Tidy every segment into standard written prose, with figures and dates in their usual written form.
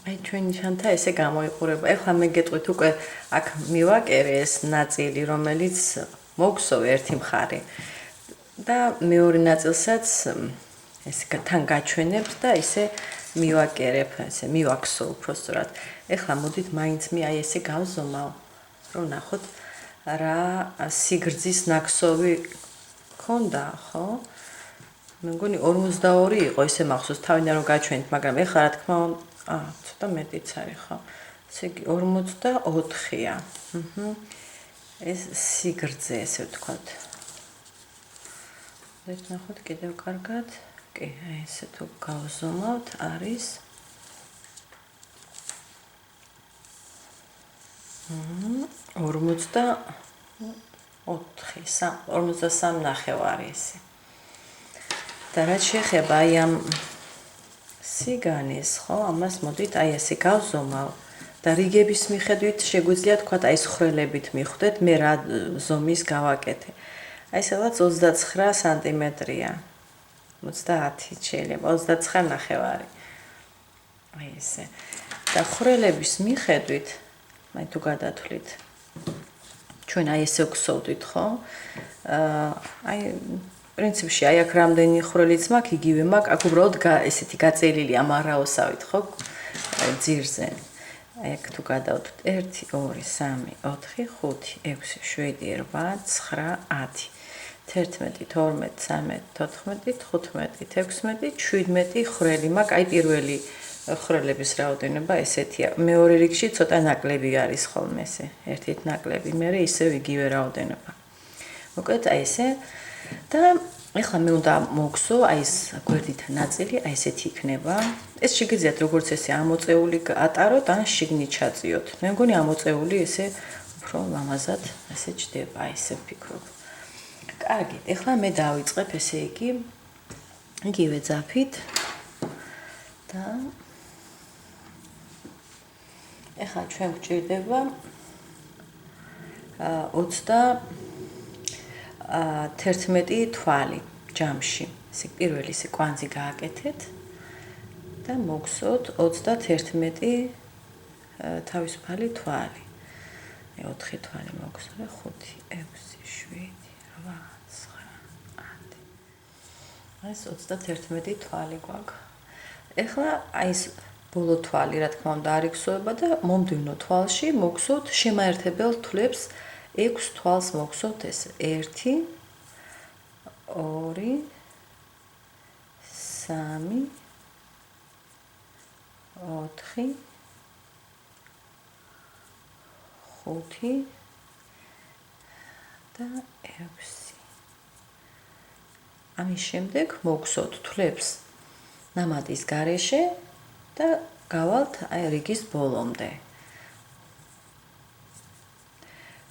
აი ჩვენი შანთა ესე გამოიყურება. ეხლა მე გეტყვით უკვე აქ მივაკერე ეს ნაწილი, რომელიც მოგსოვ ერთი მხარე. და მეორე ნაწილსაც ესე თან გაჩვენებ და ისე მივაკერებ, ესე მივაქსო უბრალოდ. ეხლა მოდით მაინც მე აი ესე გავზომავ, რომ ნახოთ რა სიგრძის ნაკსოვი ქონდა, ხო? მე მგონი 42 იყო, ისე მახსოვს, თავიდან რომ გაჩვენეთ, მაგრამ ეხლა რა თქმა უნდა, ცოტა მეტიც არის, ხო? ესე იგი 44-ია. ეს სიგრძე, ესე ვთქვათ. ნახოთ კიდევ კარგად. კი, აი ესე თუ გავზომავთ, არის 43 ნახევარი ესე. და რაც შეეხება აი ამ სიგანის, ხო, ამას მოდით აი ესე გავზომავ და რიგების მიხედვით შეგვიძლია თქვა აი სხრელებით მიხვდეთ, მე რა ზომის გავაკეთე. აი სადღაც 29 სანტიმეტრია. 30 შეიძლება 29 ნახევარი. აი ესე. და ხრელების მიხედვით, აი თუ გადათვლით. ჩვენ აი ესე ვგსოვდით, ხო? აი პრინციპში აი აქ რამდენი ხრელიც მაქვს, იგივე მაქვს, აქ უბრალოდ ესეთი გაწელილი ამ არაოსავით, ხო? ძირზე. აი აქ თუ გადავთვლით 1 2 3 4 5 6 7 8 9 10 11 12 13 14 15 16 17 ხრელი მაქვს, აი პირველი ხრელების რაოდენობა ესეთია. მეორე რიგში ცოტა ნაკლები არის ხოლმე ესე, ერთ-ერთ ნაკლები, მერე ისევ იგივე რაოდენობა. მოკლედ აი ესე და ეხლა მე უნდა მოგსო, აი ეს გვერდითა ნაწილი, აი ესეთი იქნება. ეს შეგიძლიათ როგორც ესე ამოწეული ატაროთ, ან შიგნით ჩაწიოთ. მე მგონი ამოწეული ესე უფრო ლამაზად ესე ჩდება, აი ესე ვფიქრობ. კარგი, ეხლა მე დავიწყებ ესე იგი იგივე ძაფით და ეხლა ჩვენ გვჭირდება 11 თვალი ჯამში. ესე პირველი ესე კვანძი გააკეთეთ და მოგსოთ 31 თავისუფალი თვალი. 4 თვალი მოგსო და 5 6 7 8 9 10. ეს 31 თვალი გვაქვს. ეხლა აი ეს ბოლო თვალი, რა თქმა უნდა, არ იქცევა და მომდევნო თვალში მოგსოთ შემაერთებელ თვლებს 6 თვალს მოგსოთ ეს 1 2 3 4 5 და 6. ამის შემდეგ მოგსოთ თვლებს ნამატის გარეშე და გავალთ აი რიგის ბოლომდე.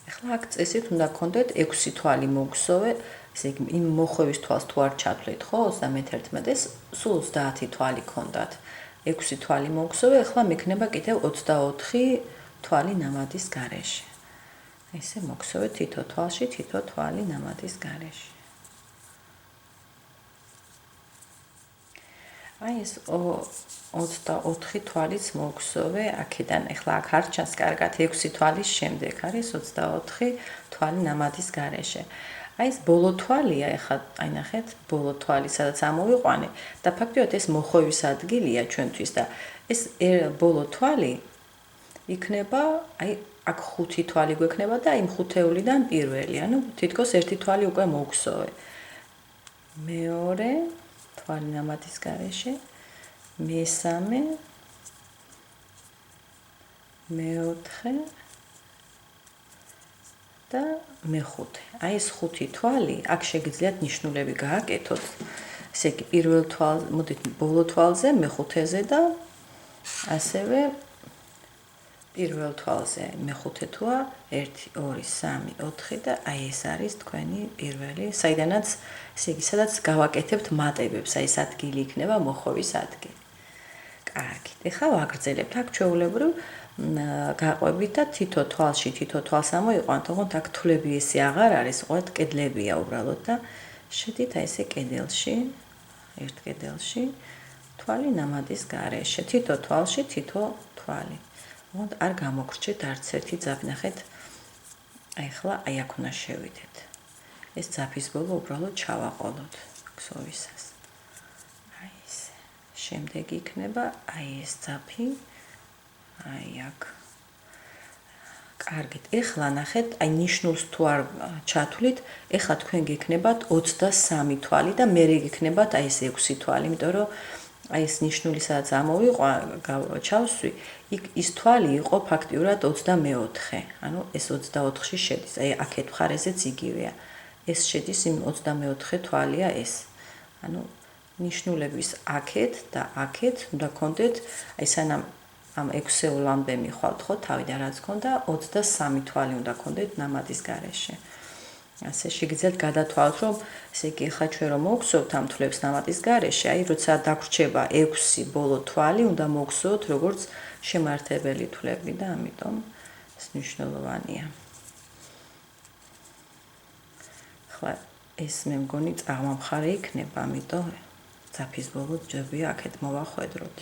ეხლა აქ წესით უნდა გქონდეთ 6 თვალი მოგსოვე, ესე იგი იმ მოხვევის თვალს თუ არ ჩათვლით, ხო, 31-ეს, სულ 30 თვალი გქონდათ. 6 თვალი მოგსოვე, ეხლა მექნება კიდევ 24 თვალი ნამატის გარეშე. ესე მოგსოვე თითო თვალში თითო თვალი ნამატის გარეშე. აი ეს 24 თვალიც მოგსოვე აქედან, ეხლა აქ არ ჩანს კარგად 6 თვალის შემდეგ არის 24 თვალი ნამატის გარეშე. აი ეს ბოლო თვალია, ეხლა აი ნახეთ, ბოლო თვალი სადაც ამოვიყვანე და ფაქტობრივად ეს მოხვევის ადგილია ჩვენთვის და ეს ბოლო თვალი იქნება, აი აქ 5 თვალი გვექნება და იმ ხუთეულიდან პირველი, ანუ თითქოს ერთი თვალი უკვე მოგსოვე. მეორე თვალი ნამატის გარეშე, მესამე, მეოთხე და მეხუთე. აი ეს 5 თვალი, აქ შეგიძლიათ ნიშნულები გააკეთოთ. ესე იგი პირველ თვალზე, მოდით ბოლო თვალზე, მეხუთეზე და ასევე პირველ თვალზე მეხუთე თვა 1 2 3 4 და აი ეს არის თქვენი პირველი, საიდანაც ესე იგი სადაც გავაკეთებთ მატებებს, აი ეს ადგილი იქნება მოხვევის ადგილი. კარგი, ეხლა ვაგრძელებთ აქ ჩვეულებრივ გაყვებით და თითო თვალში თითო თვალს ამოიყვანთ, თუმცა აქ თვლები ესე აღარ არის, უბრალოდ კედლებია უბრალოდ და შედით აი ესე კედელში, ერთ კედელში თვალი ნამატის გარეშე. თითო თვალში თითო თვალი. მოდ არ გამოგრჩეთ არც ერთი ძაფი. ნახეთ. ახლა აი აქ უნდა შევიდეთ. ეს ძაფის ბოლო უბრალოდ ჩავაყოლოთ ქსოვისას. აი ესე. შემდეგ იქნება აი ეს ძაფი. აი აქ. კარგით. ეხლა ნახეთ, აი ნიშნულს თუ არ ჩათვლით, ეხლა თქვენ გექნებათ 23 თვალი და მე გექნებათ აი ეს 6 თვალი, იმიტომ რომ აი ეს ნიშნული სადაც ამოვიყვა, ჩავსვი, იქ ის თვალი იყო ფაქტიურად 24. ანუ ეს 24-ში შედის. აი აქეთ მხარეზეც იგივეა. ეს შედის იმ 24 თვალია ეს. ანუ ნიშნულების აქეთ და აქეთ უნდა გქონდეთ, აი სანამ ამ 6-ულამდე მიხვალთ ხო თავიდან რაც გქონდა 23 თვალი უნდა გქონდეთ ნამატის გარეშე. ასე შეგიძლიათ გადათვალოთ, რომ ესე იგი ახლა ჩვენ რომ მოვგზავნოთ ამ თვლებს ნამატის გარეშე, აი როცა დაგვრჩება 6 ბოლო თვალი, უნდა მოვგზავნოთ როგორც შემართებელი თვლები და ამიტომ ეს მნიშვნელოვანია. ახლა ეს მე მგონი წარმამხარე იქნება, ამიტომ ძაფის ბოლო ჯობია აქეთ მოვახვედროთ.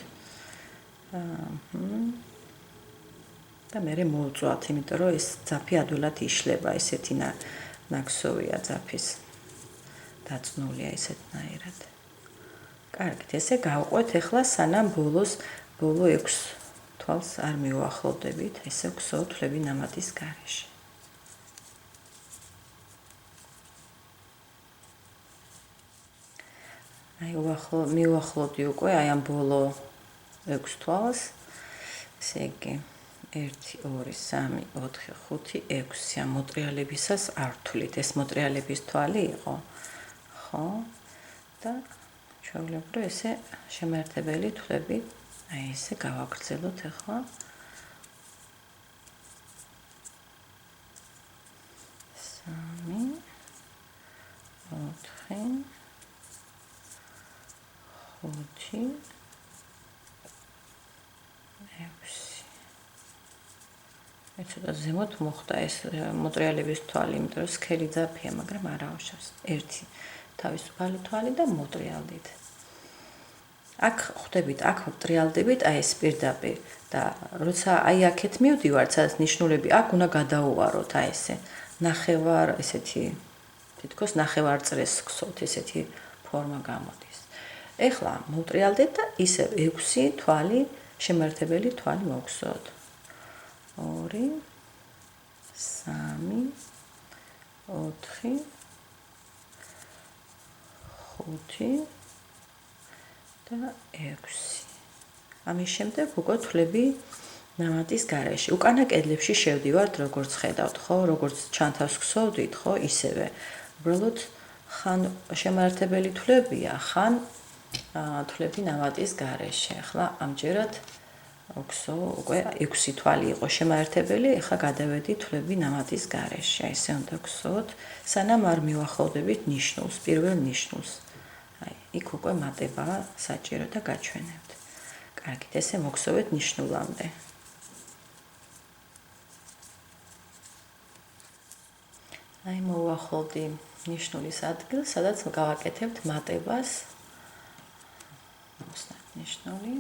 და მე მოვწვათ, იმიტომ რომ ეს ძაფი ადვილად იშლება, ესეთი ნაქსოვია ძაფის. დაწნულია ესეთნაირად. კარგით, ესე გავყვეთ ახლა სანამ ბოლო 6 თვალს არ მივახლოვდებით, ესე ვგზავნოთ თვლები ნამატის გარეშე. აი მივახლოვდი უკვე აი ამ ბოლო 6 თვალს. ესე იგი 1 2 3 4 5 6 ამ მოტრიალებისას არ ვთვლით. ეს მოტრიალების თვალი იყო. ხო? და ჩვეულებრივ ესე შემართებელი თვლები აი ესე გავაგრძელოთ ახლა. 3 4 5 ეცოტა ზემოთ მოხდა ეს მოტრიალების თვალი, იმიტომ რომ სქელი ძაფია, მაგრამ არ აუშავს. ერთი თავისუფალი თვალი და მოტრიალდით. აქ ხვდებით, აქ მოტრიალდებით, აი ეს პირდაპირ და როცა აი აქეთ მივდივართ, სადაც ნიშნულები, აქ უნდა გადაუვაროთ, აი ესე. ნახევარ ესეთი თითქოს ნახევარ წრეს გსოვთ, ესეთი ფორმა გამოდის. ეხლა მოტრიალდეთ და ისევ 6 თვალი, შემართებელი თვალი მოვგზავნოთ. 2 3 4 5 და 6. ამის შემდეგ უკვე თვლები ნამატის გარეშე. უკანა კედლებში შევდივართ, როგორც ხედავთ, ხო, როგორც ჩანთავს გსოვდით, ხო, ისევე. უბრალოდ ხან შემართებელი თვლებია, ხან თვლები ნამატის გარეშე. ახლა ამჯერად უკვე 6 თვალი იყო შემართებელი, ახლა გადავედი თვლები ნამატის გარეშე. ესე უნდა გსოვოთ, სანამ არ მივახლოვდებით ნიშნულს, პირველ ნიშნულს. აი, იქ უკვე მატებაა საჭირო და გაჩვენებთ. კარგით, ესე მოგსოვეთ ნიშნულამდე. აი, მოვახლოვდი ნიშნულის ადგილს, სადაც გავაკეთებთ მატებას. მოსნათ ნიშნული.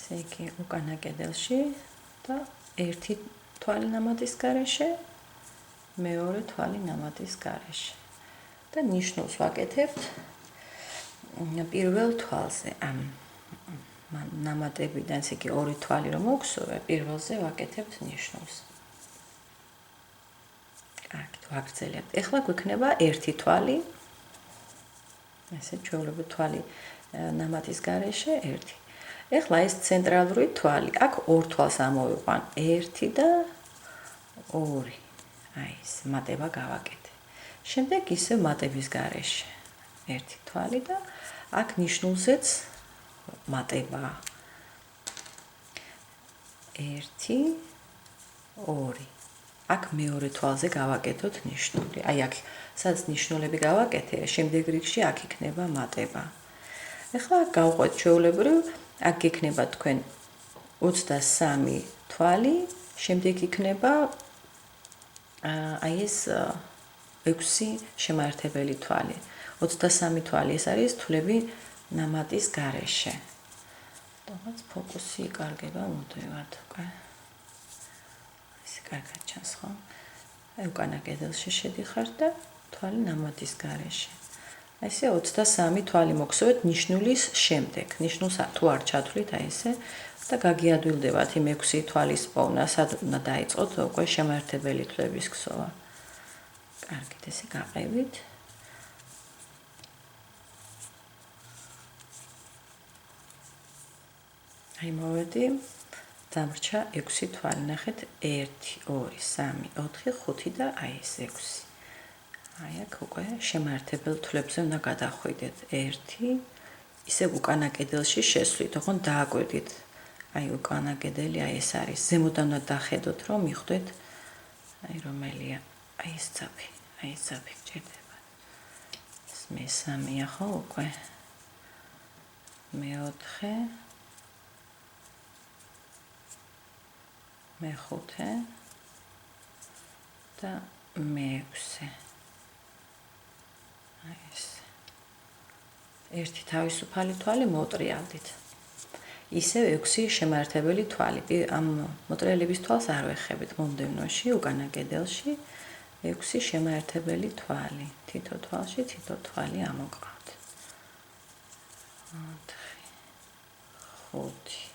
ესე იგი, უკანა კედელში და 1 თვალი ნამატის გარეშე, მეორე თვალი ნამატის გარეშე. და ნიშნულს ვაკეთებთ პირველ თვალზე. ამ ნამატებიდან, ესე იგი, 2 თვალი რომ მოგსოვე, პირველზე ვაკეთებთ ნიშნულს. კარგით, ვაგრძელებთ. ეხლა გვექნება 1 თვალი. ესე ჩვეულებრივ თვალი ნამატის გარეშე 1. ეხლა ეს ცენტრალური თვალი, აქ 2 თვალს ამოვიყვან, 1 და 2. აი ეს მატება გავაკეთე. შემდეგ ისევ მატების გარეშე 1 თვალი და აქ ნიშნულზეც მატება 1 2. აქ მეორე თვალზე გავაკეთოთ ნიშნული. აი აქ სადაც ნიშნულები გავაკეთე, შემდეგ რიგში აქ იქნება მატება. ეხლა გავყვეთ ჩვეულებრივ, აქ იქნება თქვენ 23 თვალი, შემდეგ იქნება აი ეს 6 შემართებელი თვალი. 23 თვალი ეს არის თვლები ნამატის გარეშე. Რაღაც ფოკუსი იკარგება მუდმივად უკვე. ესე კარგად ჩანს ხო? აი უკანა კედელში შედიხარ და თვალი ნამატის გარეშე. აი ესე 23 თვალი მოგხსოვეთ ნიშნულის შემდეგ. ნიშნულს თუ არ ჩათვლით აი ესე და გაგიადვილდებათ იმ 6 თვალის პოვნა, სად უნდა დაიწყოთ უკვე შემაერთებელი თვლების ქსოვა. კარგით, ესე გაყევით. აი მოვედი, დამრჩა 6 თვალი, ნახეთ 1, 2, 3, 4, 5 და აი ეს 6. აი აქ უკვე შემაერთებელ თვლებზე უნდა გადახვიდეთ. 1, ისე უკანა კედელში შესვლით, ოღონდ დააკვირდით. აი უკანა კედელი აი ეს არის. ზემოდან უნდა დახედოთ, რომ მიხვდეთ აი რომელია. აი ეს ძაფი, აი ეს ძაფი გჭირდება. ეს მესამეა ხო უკვე. მეოთხე მეხუთე და მეექვსე. აი ეს. ერთი თავისუფალი თვალი მოუტრიალდით. ისევ 6 შემაერთებელი თვალი. ამ მოტრიალების თვალს არ ვეხებით მომდევნოში, უკანა კედელში 6 შემაერთებელი თვალი. თითო თვალში თითო თვალი ამოყავთ. 4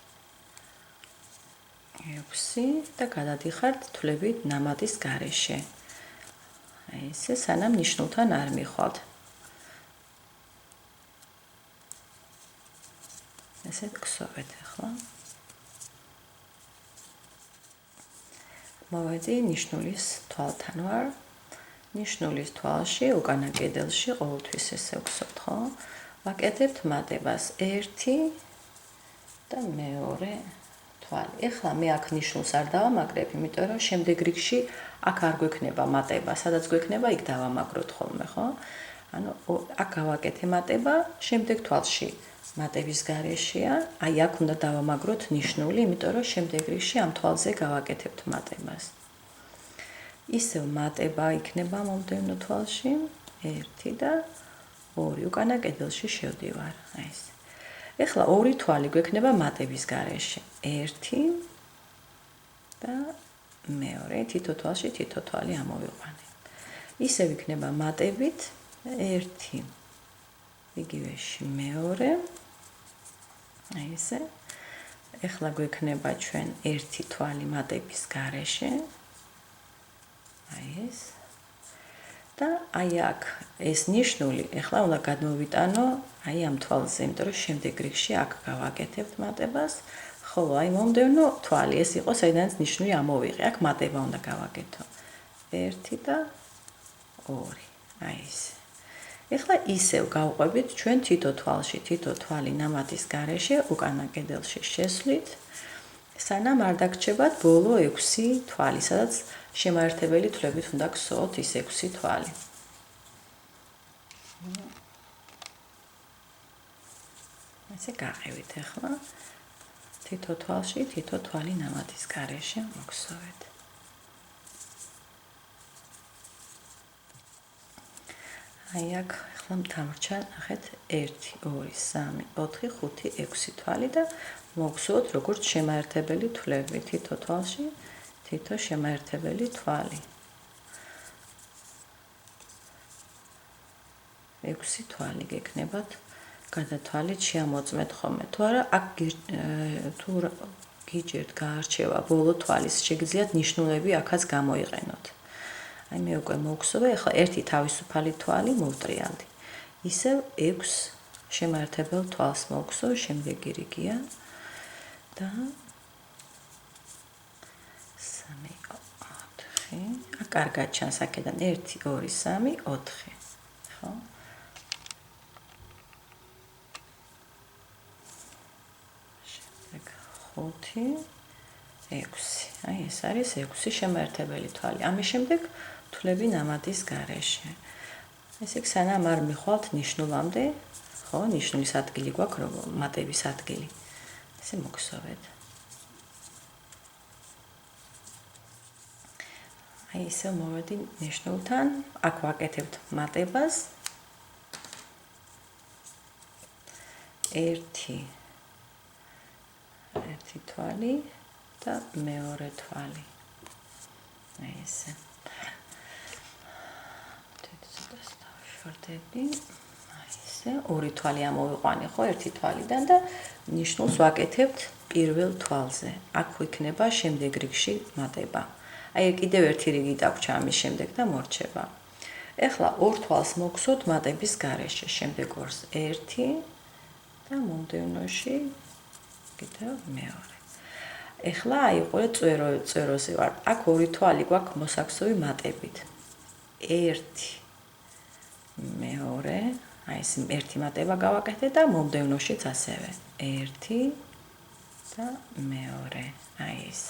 5 6 და გადადიხართ თვლებით ნამატის გარეშე. აი ესე სანამ ნიშნულთან არ მიხვალთ. ესე გსოვეთ ახლა. მოვედი ნიშნულის თვალთან ვარ. ნიშნულის თვალში უკანა კედელში ყოველთვის ესე ვგსოვთ, ხო? ვაკეთებთ მატებას 1 და მეორე თვალი. ეხლა მე აქ ნიშნულს არ დავამაგრებ, იმიტომ რომ შემდეგ რიგში აქ არ გვექნება მატება, სადაც გვექნება იქ დავამაგროთ ხოლმე, ხო? ანუ აქ გავაკეთე მატება, შემდეგ თვალში მატების გარეშეა, აი აქ უნდა დავამაგროთ ნიშნული, იმიტომ რომ შემდეგ რიგში ამ თვალზე გავაკეთებთ მატებას. ისევ მატება იქნება მომდევნო თვალში 1 და 2 უკანა კედელში შევდივარ, აი ეს. ეხლა ორი თვალი გვექნება მატების გარეშე. 1 და მეორე, თითო თვალში თითო თვალი ამოვიყვანე. ისევ იქნება მატებით 1 იგივეში მეორე. აი ესე. ეხლა გვექნება ჩვენ 1 თვალი მატების გარეშე. აი ეს. და აი აქ ეს ნიშნული ეხლა უნდა გადმოვიტანო აი ამ თვალზე, იმიტომ რომ შემდეგ რიგში აქ გავაკეთებთ მატებას, ხოლო აი მომდევნო თვალი ეს იყო, საიდანაც ნიშნული ამოვიღე. აქ მატება უნდა გავაკეთო. 1 და 2. აი ეს. ეხლა ისევ გავყვებით ჩვენ თითო თვალში, თითო თვალი ნამატის გარეშე უკანა კედელში შესვლით, სანამ არ დაგრჩებათ ბოლო 6 თვალი, სადაც შემაერთებელი თვლებით უნდა გსოვოთ ის 6 თვალი. ესე გაყევით ახლა. თითო თვალში, თითო თვალი ნამატის გარეშე მოგსოვეთ. აი აქ ახლა დამრჩა, ნახეთ 1 2 3 4 5 6 თვალი და მოგსოვოთ როგორც შემაერთებელი თვლები თითო თვალში, თითო შემაერთებელი თვალი. 6 თვალი გექნებათ. გადათვალით შეამოწმეთ ხოლმე. თუ არა, აქ თუ გიჭირთ გაარჩევა ბოლო თვალის, შეგიძლიათ ნიშნულები აქაც გამოიყენოთ. აი მე უკვე მოგხსოვე, ახლა ერთი თავისუფალი თვალი მოვტრიალდი. ისევ 6 შემაერთებელ თვალს მოგხსოვ, შემდეგი რიგია და 3 4. კარგად ჩანს აქედან 1 2 3 4. ხო? შემდეგ 5 6. აი ეს არის 6 შემაერთებელი თვალი. ამის შემდეგ თვლები ნამატის გარეშე. ესე იგი სანამ არ მიხვალთ ნიშნულამდე, ხო, ნიშნულის ადგილი გვაქვს, რომ მატების ადგილი. ესე მოგხსოვეთ. აი ესე მოვედი ნიშნულთან, აქ ვაკეთებთ მატებას. ერთი თვალი და მეორე თვალი. აი ესე. ცოტას დავშორდები. აი ესე, ორი თვალი ამოვიყვანი ხო ერთი თვალიდან და ნიშნულს ვაკეთებთ პირველ თვალზე. აქ იქნება შემდეგ რიგში მატება. აი კიდევ ერთი რიგი დაგვრჩა ამის შემდეგ და მორჩება. ეხლა ორ თვალს მოგხსოვთ მატების გარეშე, შემდეგ ორს ერთი და მომდევნოში კიდევ მეორე. ეხლა აიყურე წვეროზე ვარ. აქ ორი თვალი გვაქვს მოსაქსოვი მატებით. ერთი მეორე, აი ეს ერთი მატება გავაკეთე და მომდევნოშიც ასევე. ერთი და მეორე, აი ეს.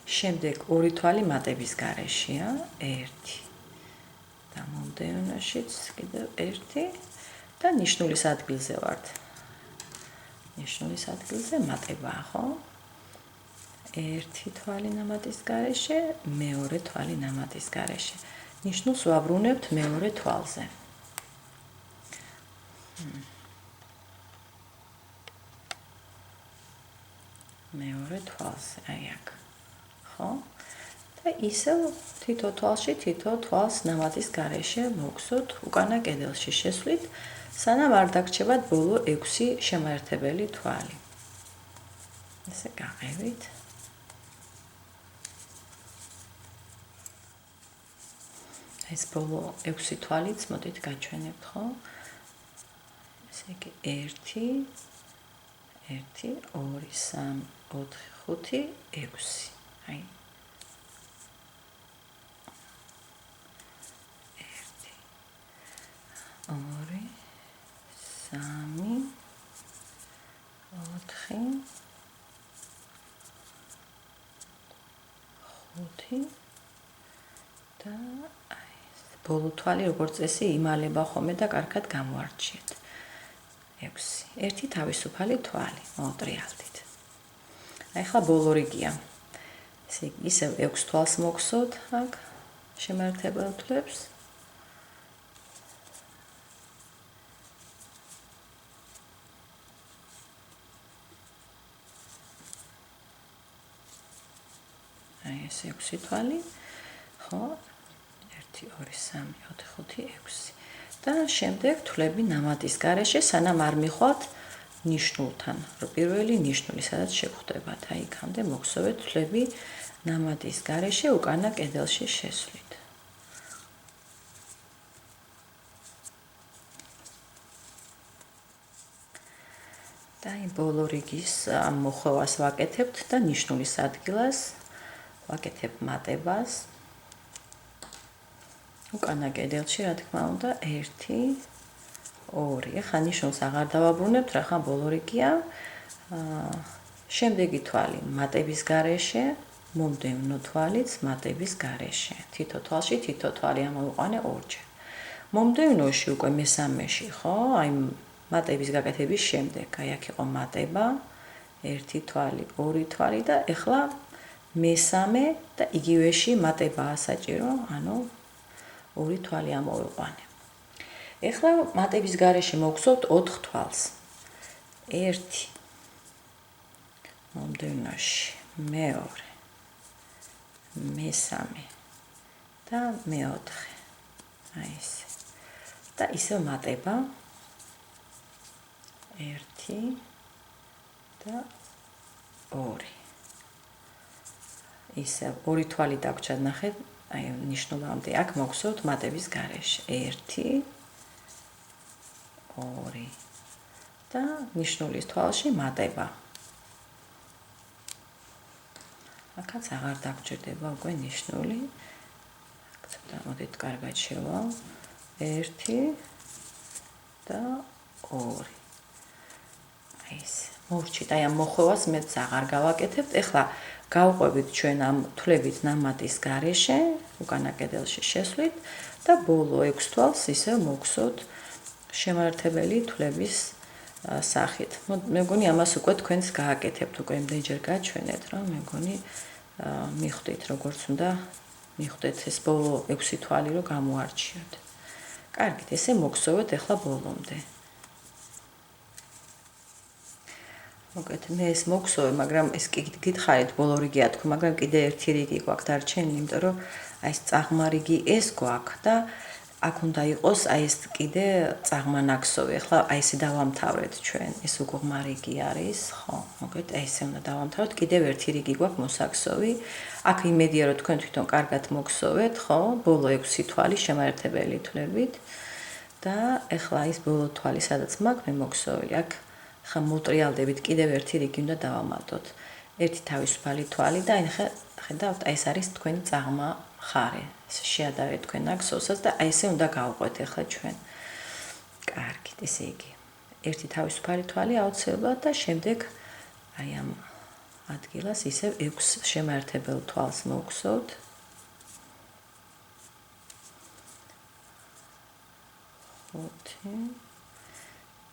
შემდეგ ორი თვალი მატების გარეშეა, ერთი და მომდევნოშიც კიდევ ერთი და ნიშნულის ადგილზე ვართ. ნიშნულის ადგილზე მატებაა, ხო? ერთი თვალი ნამატის გარეშე, მეორე თვალი ნამატის გარეშე. ნიშნულს ვაბრუნებთ მეორე თვალზე. მეორე თვალზე, აი აქ. ხო? და ისევ თითო თვალში, თითო თვალს ნამატის გარეშე მოგხსოვთ უკანა კედელში შესვლით, სანამ არ დაგრჩებათ ბოლო 6 შემაერთებელი თვალი. ესე გაყევით. ეს ბოლო 6 თვალიც მოდით გაჩვენებთ, ხო? ესე იგი 1 2 3 4 5 6. აი 1 2 3 4 5 6 და აი ბოლო თვალი როგორც წესი იმალება ხოლმე და კარგად გამოარჩიეთ. 6. ერთი თავისუფალი თვალი მოვტრიალდით. აი ხა ბოლო რიგია. ისევ 6 თვალს მოგხსოვთ აქ შემაერთებელ თვლებს. აი ეს 6 თვალი. ხო? 1 2 3 4 5 6. და შემდეგ თვლები ნამატის გარეშე, სანამ არ მიხვალთ ნიშნულთან. პირველი ნიშნული, სადაც შეგხვდებათ, აი იქამდე მოგხსოვეთ თვლები ნამატის გარეშე უკანა კედელში შესვლით. და აი ბოლო რიგის ამ მოხვევას ვაკეთებთ და ნიშნულის ადგილას ვაკეთებ მატებას. უკანა კედელში, რა თქმა უნდა, 1 2. ახლა ნიშნულს აღარ დავაბრუნებთ, რა ხან ბოლო რიგია. შემდეგი თვალი მატების გარეშე, მომდევნო თვალიც მატების გარეშე. თითო თვალში თითო თვალი ამოვიყვანე ორჯერ. მომდევნოში უკვე მესამეში, ხო? აი მატების გაკეთების შემდეგ, აი აქ იყო მატება, ერთი თვალი, ორი თვალი და ეხლა მესამე და იგივეში მატებაა საჭირო, ანუ ორი თვალი ამოვიყვანე. ეხლა მატების გარეშე მოგხსოვთ 4 თვალს. 1 მომდევნოში, მეორე, მესამე და მეოთხე. აი ეს. და ისევ მატება 1 და 2. ისევ ორი თვალი დაგვრჩათ, ნახეთ, აი ნიშნულამდე აქ მოგხსოვთ მატების გარეშე 1 2 და ნიშნულის თვალში მატება. აქაც აღარ დაგვრჩება უკვე ნიშნული. ცოტა მოდით კარგად შევალ. 1 და 2. აი ეს. მოვჭით, აი ამ მოხვევას მეც აღარ გავაკეთებთ. ეხლა გავყვებით ჩვენ ამ თვლებით ნამატის გარეშე, უკანა კედელში შესვლით და ბოლო 6 თვალს ისევ მოგხსოვთ შემაერთებელი თვლების სახით. მე მგონი ამას უკვე თქვენს გააკეთებთ, უკვე იმდენჯერ გაჩვენეთ, რომ მე მგონი მიხვდით როგორც უნდა მიხვდეთ ეს ბოლო 6 თვალი რომ გამოარჩიოთ. კარგით, ესე მოგხსოვეთ ეხლა ბოლომდე. მოგეთ მე ეს მოგსოვე, მაგრამ ეს გითხარით ბოლო რიგია თქვი, მაგრამ კიდე ერთი რიგი გვაქვს დარჩენილი, იმიტომ რომ აი ეს წაღმა რიგი ეს გვაქვს და აქ უნდა იყოს აი ეს კიდე წაღმა ნაკსოვი. ახლა აი ესე დავამთავრეთ ჩვენ. ეს უგუღმა რიგი არის, ხო? მოგეთ აი ესე უნდა დავამთავროთ. კიდევ ერთი რიგი გვაქვს მოსაქსოვი. აქ იმედია რომ თქვენ თვითონ კარგად მოგსოვეთ, ხო? ბოლო 6 თვალი შემაერთებელი თვლებით. და ახლა ის ბოლო თვალი სადაც მაქვს მე მოგსოვილი. აქ ხა მოტრიალდებით კიდევ ერთი რიგი უნდა დავამატოთ. ერთი თავისუფალი თვალი და აი ხედავთ, აი ეს არის თქვენი წაღმა ხარი. შეადარეთ თქვენ ნაკსოვსაც და აი ესე უნდა გავყვეთ ახლა ჩვენ. კარგით, ესე იგი. ერთი თავისუფალი თვალი აუცილებლად და შემდეგ აი ამ ადგილას ისევ 6 შემაერთებელ თვალს მოვგზავნოთ. 5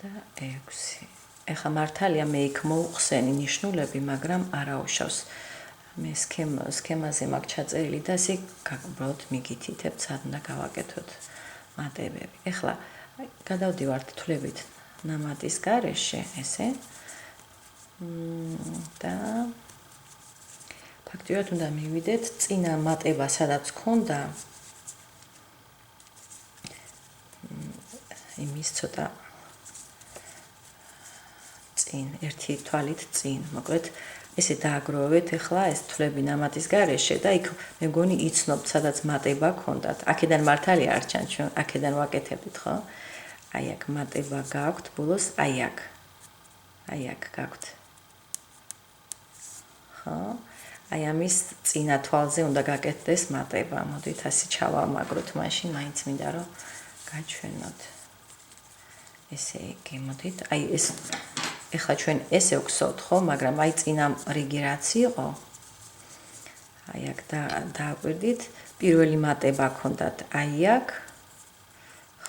და 6. ეხლა მართალია მე იქ მოვხსენი ნიშნულები, მაგრამ არაუშავს. მე სქემაზე მაქვს ჩაწერილი და ესე უბრალოდ მიგითითებთ, სად უნდა გავაკეთოთ მატებები. ეხლა გადავდივართ თვლებით ნამატის გარეშე, ესე. და ფაქტიურად უნდა მივიდეთ წინა მატება, სადაც ქონდა იმის ცოტა წინ, ერთი თვალით წინ, მოკლედ ესე დააგროვეთ ახლა ეს თვლები ნამატის გარეშე და იქ მე მგონი იცნობთ, სადაც მატება ქონდათ. აქედან მართალია არ ჩანს, ჩვენ აქედან ვაკეთებთ, ხო? აი აქ მატება გაქვთ, ბოლოს აი აქ. აი აქ გაქვთ. ხო? აი ამის წინა თვალზე უნდა გაკეთდეს მატება. მოდით ასე ჩავამაგროთ, მაშინ მაინც მინდა რომ გაჩვენოთ. ესე იგი, მოდით, აი ეს ეხლა ჩვენ ესე ვგსოვთ, ხო, მაგრამ აი წინა რიგი რაც იყო, აი აქ დააკვირდით, პირველი მატება ქონდათ აი აქ,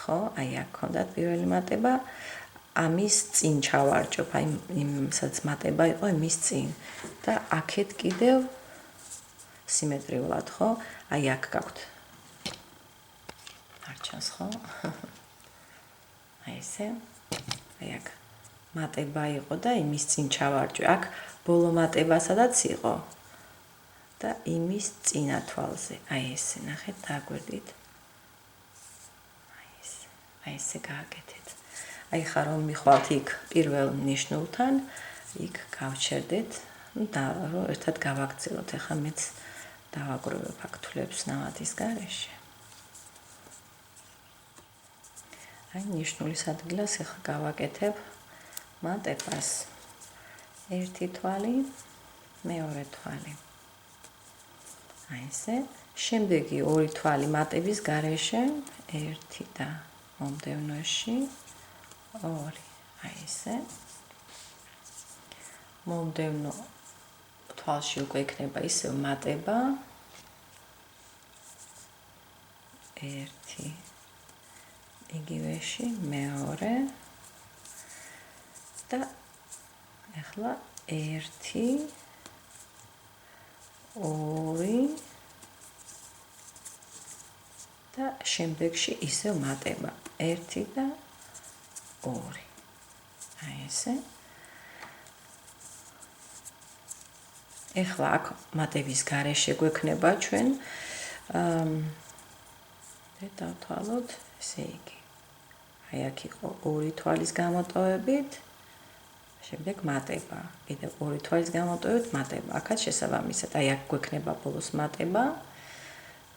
ხო, აი აქ ქონდათ პირველი მატება, ამის წინ ჩავარჯობ, აი იმ სადაც მატება იყო იმის წინ და აქეთ კიდევ სიმეტრიულად, ხო, აი აქ გაქვთ. არ ჩანს, ხო? აი ესე, აი აქ მატება იყო და იმის წინ ჩავარჯვე. აქ ბოლო მატება სადაც იყო და იმის წინა თვალზე. აი ესე, ნახეთ, დააკვირდით. აი ესე გააკეთეთ. აი ხა რომ მიხვალთ იქ პირველ ნიშნულთან, იქ გავჩერდეთ და რომ ერთად გავაგრძელოთ. ახლა მეც დავაგროვებ აქ თვლებს ნამატის გარეშე. აი ნიშნულის ადგილას ახლა გავაკეთებ მატებას. ერთი თვალი, მეორე თვალი. აი ესე. შემდეგი ორი თვალი მატების გარეშე, ერთი და მომდევნოში, ორი. აი ესე. მომდევნო თვალში უკვე იქნება ისევ მატება. ერთი. იგივეში მეორე. და ახლა 1 2 და შემდეგში ისევ მატება 1 და 2. აი ესე. ახლა აქ მატების გარეშე გვექნება ჩვენ და დავთვალოთ, ესე იგი. აი აქ იყო 2 თვალის გამოტოვებით. შემდეგ მატება. კიდევ 2 თვალის გამოტოვებით მატება. აქაც შესაბამისად, აი აქ გვექნება ბოლოს მატება.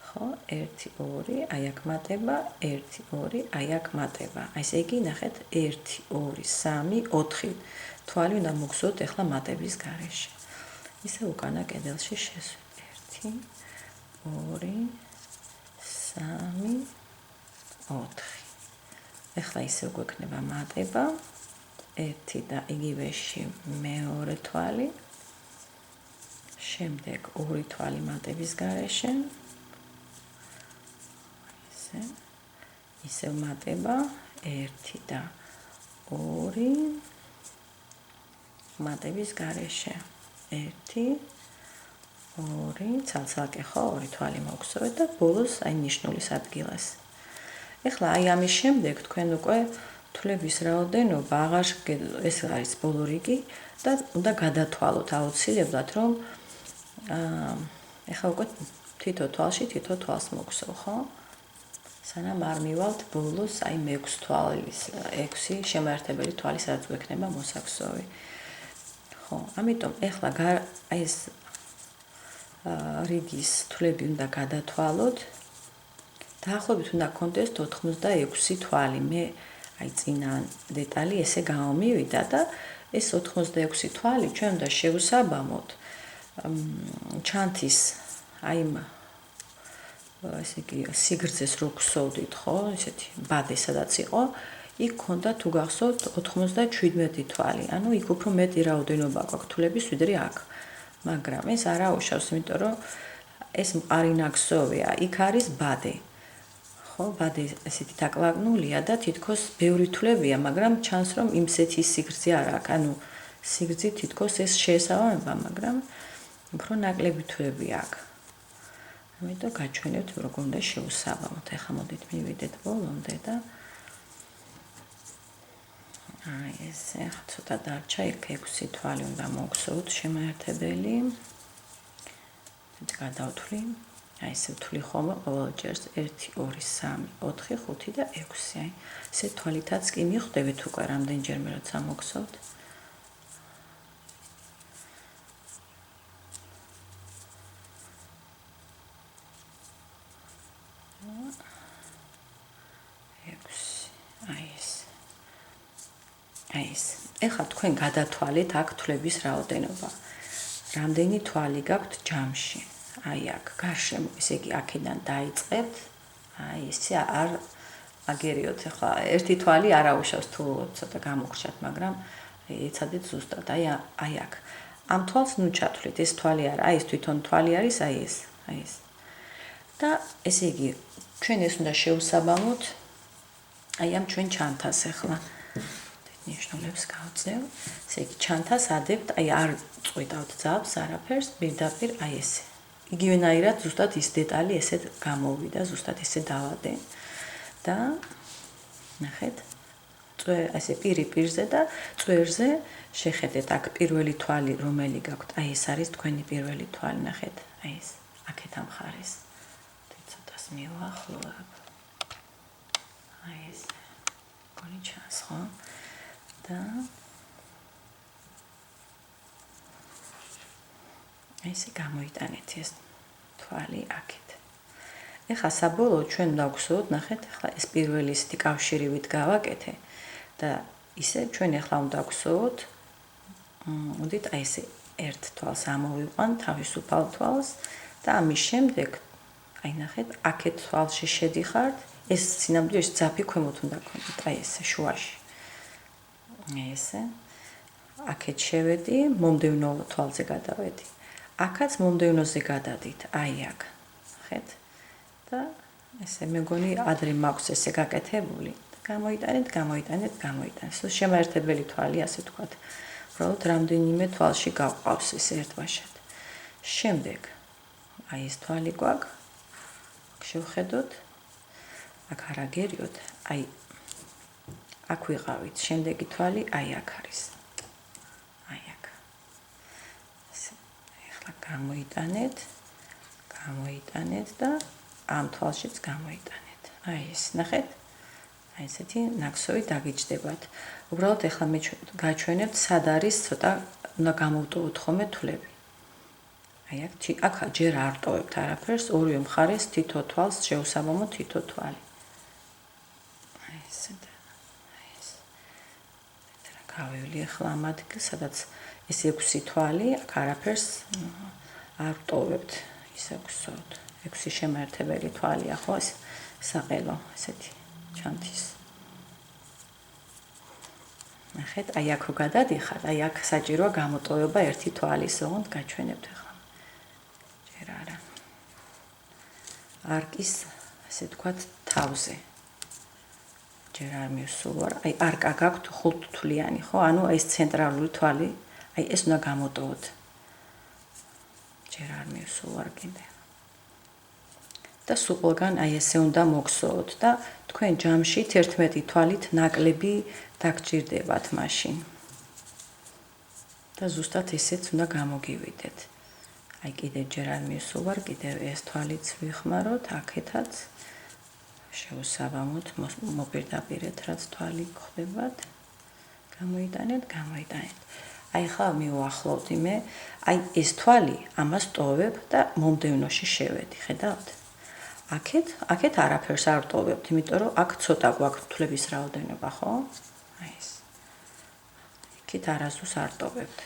ხო, 1 2, აი აქ მატება, 1 2, აი აქ მატება. აი ესე იგი, ნახეთ, 1 2 3 4 თვალი უნდა მოგზოთ ახლა მატების გარეშე. ისე უკანა კედელში შესვით. 1 2 3 4. ახლა ისე გვექნება მატება. 1 და იგივეში მეორე თვალი. შემდეგ 2 თვალი მატების გარეშე. ისე მატება 1 და 2 მატების გარეშე. 1 2 ცალ-ცალკე ხო 2 თვალი მოგსოვეთ და ბოლოს აი ნიშნულის ადგილას. ეხლა აი ამის შემდეგ თქვენ უკვე თვლების რაოდენობა აღარ ეს არის ბოლო რიგი და უნდა გადათვალოთ აუცილებლად, რომ ეხლა უკვე თითო თვალში თითო თვალს მოგსოვ, ხო? სანამ არ მივალთ ბოლოს, აი მე-6 თვალის, 6 შემაერთებელი თვალი, სადაც გვექნება მოსაქსოვი. ხო, ამიტომ ეხლა აი ეს რიგის თვლები უნდა გადათვალოთ. დაახლოებით უნდა გქონდეს 86 თვალი. მე აი წინა დეტალი ესე გამომივიდა და ეს 86 თვალი ჩვენ უნდა შევსაბამოთ ჩანთის აი ესე იგი სიგრძეს რო გსოვდით, ხო? ესეთი ბადე სადაც იყო, იქ ქონდა თუ გახსოვთ 97 თვალი. ანუ იქ უფრო მეტი რაოდენობა გვაქვს თვლების ვიდრე აქ. მაგრამ ეს არ აუშავს, იმიტომ რომ ეს მყარი ნაკსოვია, იქ არის ბადე. ხო, ბადე ესეთი დაკლაკნულია და თითქოს ბევრი თვლებია, მაგრამ ჩანს რომ იმსეთი სიგრძე არ აქვს. ანუ სიგრძით თითქოს ეს შეესაბამება, მაგრამ უფრო ნაკლები თვლები აქვს. ამიტომ გაჩვენებთ როგორ უნდა შევსაბამოთ. ახლა მოდით მივიდეთ ბოლომდე და აი ესე ახლა ცოტა დარჩა, იქ 6 თვალი უნდა მოგსოვთ შემაერთებელი. გადავთვლი. აი ესე ვთვლი ხოლმე ყოველ ჯერს 1 2 3 4 5 და 6. აი ესე თვალითაც კი მიხვდებით უკვე რამდენჯერმე როცა მოგსოვთ. ეხლა თქვენ გადათვალეთ აქ თვლების რაოდენობა. რამდენი თვალი გაქვთ ჯამში? აი აქ გარშემო, ესე იგი აქედან დაიწყებთ. აი ესე არ აგერიოთ, ეხლა ერთი თვალი არ აუშავს თუ ცოტა გამოგრჩათ, მაგრამ ეცადეთ ზუსტად. აი აქ. ამ თვალს ნუ ჩათვლით, ეს თვალი არა, აი ეს თვითონ თვალი არის, აი ეს. და ესე იგი ჩვენ ეს უნდა შევსაბამოთ აი ამ ჩვენ ჩანთას ახლა. ნიშნულებს გავწევ. ესე იგი ჩანთას ადებთ, აი არ წვიდავთ ძაბს არაფერს, პირდაპირ აი ესე. იგივენაირად ზუსტად ის დეტალი ესეთ გამოვიდა, ზუსტად ესე დავადე. და ნახეთ, ესე პირზე და წვერზე შეხედეთ აქ პირველი თვალი რომელი გაქვთ, აი ეს არის თქვენი პირველი თვალი, ნახეთ, აი ეს, აქეთ ამ მხარეს. ცოტას მივახლოვებ. აი ეს. გონი ჩანს, ხო? და ესე გამოიტანეთ ეს თვალი აქეთ. ეხლა საბოლოოდ ჩვენ დავგსოვთ, ნახეთ, ეხლა ეს პირველი ისეთი კავშირივით გავაკეთე და ისე ჩვენ ეხლა უნდა გვსოვოთ, მოდით აი ესე ერთ თვალს ამოვიყვან თავისუფალ თვალს და ამის შემდეგ აი ნახეთ, აქეთ თვალში შედიხართ, ეს სინამდვილეში ძაფი ქვემოთ უნდა გქონდეთ, აი ესე შუაში. ესე აქეთ შევედი, მომდევნო თვალზე გადავედი. აქაც მომდევნოზე გადადით, აი აქ. ნახეთ? და ესე მეგონი ადრე მაქვს ესე გაკეთებული. გამოიტანეთ. შემაერთებელი თვალი, ასე ვთქვათ. უბრალოდ რამდენიმე თვალში გავყავს ეს ერთბაშად. შემდეგ აი ეს თვალი გვაქვს. შევხედოთ. აქ არ აგერიოთ, აი აქ ვიყავით, შემდეგი თვალი აი აქ არის. აი აქ. ეხლა გამოიტანეთ და ამ თვალშიც გამოიტანეთ. აი ეს, ნახეთ? აი ესეთი ნაკსოვი დაგიჯდებათ. უბრალოდ ეხლა მე გაჩვენებთ, სად არის ცოტა უნდა გამოვტოვოთ ხოლმე თვლები. აი აქ ჯერ არ ტოვებთ არაფერს, ორივე მხარეს თითო თვალს შევსაბამოთ თითო თვალი. აი ესე და აი ეს. გავივლი ახლა ამ ადგილს, სადაც ეს 6 თვალი, აქ არაფერს არ ტოვებთ, ისე გსოვთ. 6 შემაერთებელი თვალია, ხო, ეს საყელო, ესეთი ჩანთის. ნახეთ, აი აქ რო გადადიხართ, აი აქ საჭიროა გამოტოვება ერთი თვალის, ოღონდ გაჩვენებთ ახლა. ჯერ არა. არკის, ასე ვთქვათ, თავზე. ჯერ არ მივსულვარ, აი არკა გაქვთ 5 თვლიანი, ხო? ანუ ეს ცენტრალური თვალი, აი ეს უნდა გამოტოვოთ. ჯერ არ მივსულვარ კიდე. და სულ ყველგან აი ესე უნდა მოგსოოთ და თქვენ ჯამში 11 თვალით ნაკლები დაგჭირდებათ მაშინ. და ზუსტად ესეც უნდა გამოგივიდეთ. აი კიდე ჯერ არ მივსულვარ, კიდევ ეს თვალიც ვიხმაროთ, აქეთაც შეუსაბამოდ მოპირდაპირეთ, რაც თვალი გხდებათ. გამოიტანეთ. აი ხა მივუახლოვთ იმე, აი ეს თვალი ამას ტოვებ და მომდევნოში შევედი, ხედავთ? აქეთ არაფერს არ ტოვებთ, იმიტომ რომ აქ ცოტა გვაქვს თვლების რაოდენობა, ხო? აი ეს. იქით არასდროს არ ტოვებთ.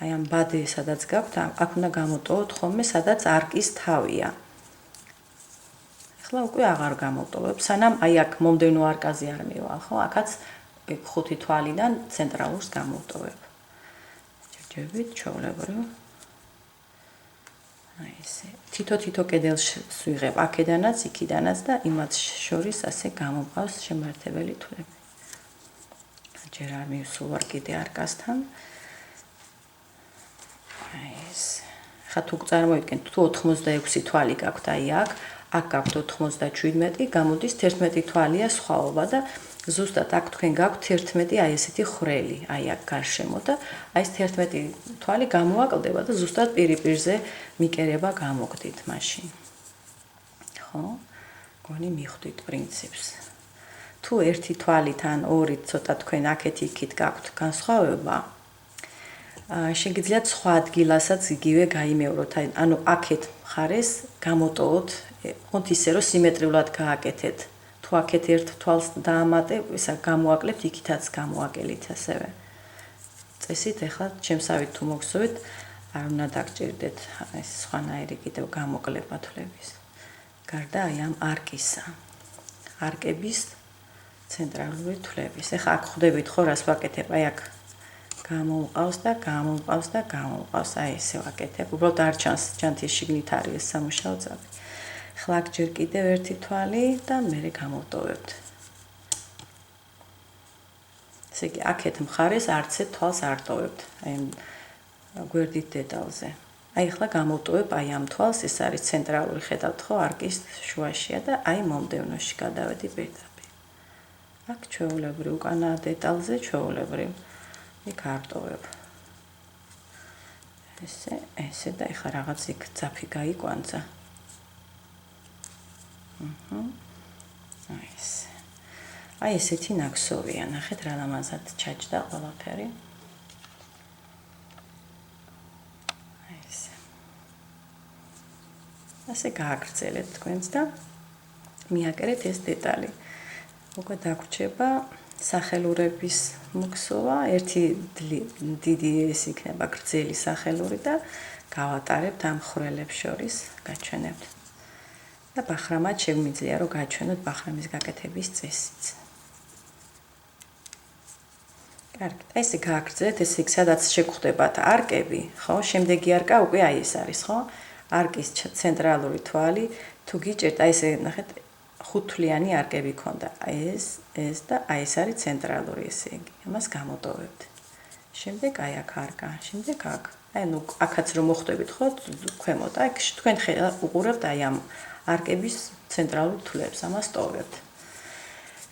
აი ამ ბადე სადაც გაქვთ, აქ უნდა გამოტოვოთ ხოლმე, სადაც არკის თავია. ახლა უკვე აღარ გამოტოვებ, სანამ აი აქ მომდევნო არკაზე არ მივალ, ხო? აქაც 5 თვალიდან ცენტრალურს გამოვტოვებ. ჯერჯერობით ჩვეულებრივ. აი ესე. თითო კედელს ვიღებ აქედანაც, იქიდანაც და იმათ შორის ასე გამომყავს შემართებელი თვლები. ჯერ არ მივსულვარ კიდე არკასთან. აი ეს. ხა თუ წარმოიდგენთ, თუ 86 თვალი გაქვთ აი აქ გაქვთ 97, გამოდის 11 თვალია სხვაობა და ზუსტად აქ თქვენ გაქვთ 11 აი ესეთი ხრელი, აი აქ გარშემო და აი ეს 11 თვალი გამოაკლდება და ზუსტად პირზე მიკერება გამოგდით მაშინ. ხო? გონი მიხვდით პრინციპს. თუ ერთი თვალით ან ორი ცოტა თქვენ აქეთ-იქით გაქვთ განსხვავება, შეგიძლიათ სხვა ადგილასაც იგივე გაიმეოროთ, ანუ აქეთ მხარეს გამოტოვოთ, ხონთ ისე რომ სიმეტრიულად გააკეთეთ. თუ აქეთ ერთ თვალს დაამატე, ისა გამოაკლებთ, იქითაც გამოაკელით ასევე. წესით ახლა ჩემსავით თუ მოგსოვეთ, არ უნდა დაგჭირდეთ ეს სხვანაირი კიდევ გამოკლება თვლების. გარდა აი ამ არკისა. არკების ცენტრალური თვლების. ახლა აქ ხვდებით ხო რას ვაკეთებ, აი აქ გამომყავს და აი ესე ვაკეთებ. უბრალოდ არ ჩანთ ის შიგნით არის ეს სამუშაო ძაბი. ახლა აქ ჯერ კიდევ ერთი თვალი და მე გამოვტოვებთ. ესე იგი აქეთ მხარეს არცეთ თვალს არ ტოვებთ. აი გვერდით დეტალზე. აი ახლა გამოვტოვებ აი ამ თვალს, ეს არის ცენტრალური, ხედავთ ხო, არკის შუაშია და აი მომდევნოში გადავედი პირდაპირ. აქ ჩვეულებრივ უკანა დეტალზე ჩვეულებრივ იქ არ ტოვებ. ესე და ეხლა რაღაც იქ ძაფი გაიკვანძა. აი ესეთი ნაკსოვია, ნახეთ რა ლამაზად ჩაჯდა ყველაფერი. აი ესე. ასე გააგრძელეთ თქვენც და მიაკერეთ ეს დეტალი. უკვე დაგვრჩება სახელურების მოგსოვა, ერთი დიდი ეს იქნება გრძელი სახელური და გავატარებთ ამ ხრელებს შორის, გაჩვენებთ. და ბახრამად შეგვიძლია რომ გაჩვენოთ ბახრამის გაკეთების წესიც. კარგი, ესე გააგრძელეთ, ესე იქ სადაც შეგხვდებათ არკები, ხო? შემდეგი არკა უკვე აი ეს არის, ხო? არკის ცენტრალური თვალი, თუ გიჭერთ, აი ესე ნახეთ, 5 თვლიანი არკები ქონდა. ეს და აი ეს არის ცენტრალური, ესე იგი. ამას გამოტოვებთ. შემდეგ აი აქ არკა, შემდეგ აქ. აი ნუ აქაც რომ მოხვდებით, ხო? ქვემოთ, აი თქვენ უყურებთ აი ამ არკების ცენტრალურ თვლებს, ამას ტოვებთ.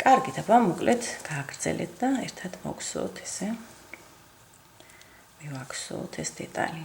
კარგი, და მოკლედ გააგრძელეთ და ერთად მოგსოვთ ესე. მივახსოვთ ეს დეტალი.